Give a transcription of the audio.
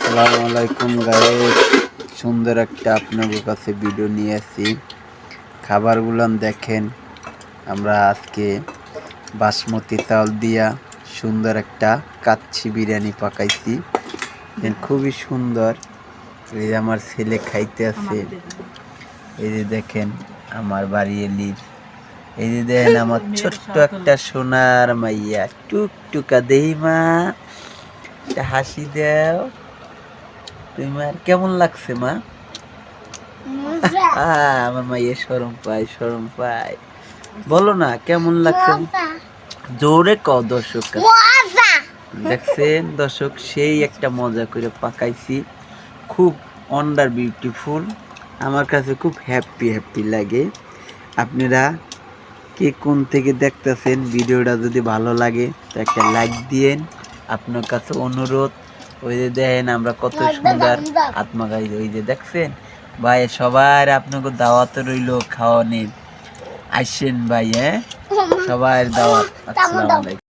আসসালামু আলাইকুম গাইস, সুন্দর একটা আপনাদের কাছে ভিডিও নিয়ে আসছি। খাবারগুলো দেখেন, আমরা আজকে বাসমতি চাউল দিয়া সুন্দর একটা কাচ্চি বিরিয়ানি পাকাইছি। খুবই সুন্দর। এই যে আমার ছেলে খাইতে আছে, এই যে দেখেন আমার বাড়ি এলির, এই যে দেখেন আমার ছোট্ট একটা সোনার মাইয়া টুকটুকা দেহি মা, একটা হাসি দাও। তোমার কেমন লাগছে মা? আমার মাইয়া শরম পায়, বলো না কেমন লাগছে? জোরে কও দর্শক। দেখছেন দর্শক, সেই একটা মজা করে পাকাইছি, খুব ওয়ান্ডার বিউটিফুল। আমার কাছে খুব হ্যাপি লাগে। আপনারা কে কোন থেকে দেখতেছেন, ভিডিওটা যদি ভালো লাগে তো একটা লাইক দিয়েন। আপনার কাছে অনুরোধ। ওই যে দেখেন আমরা কত সুন্দর আত্মা গাই, ওই যে দেখছেন ভাই, সবার আপনাকে দাওয়াত রইল খাওয়ানোর। আসেন ভাই, হ্যাঁ, সবার দাওয়াত। আসসালামু আলাইকুম।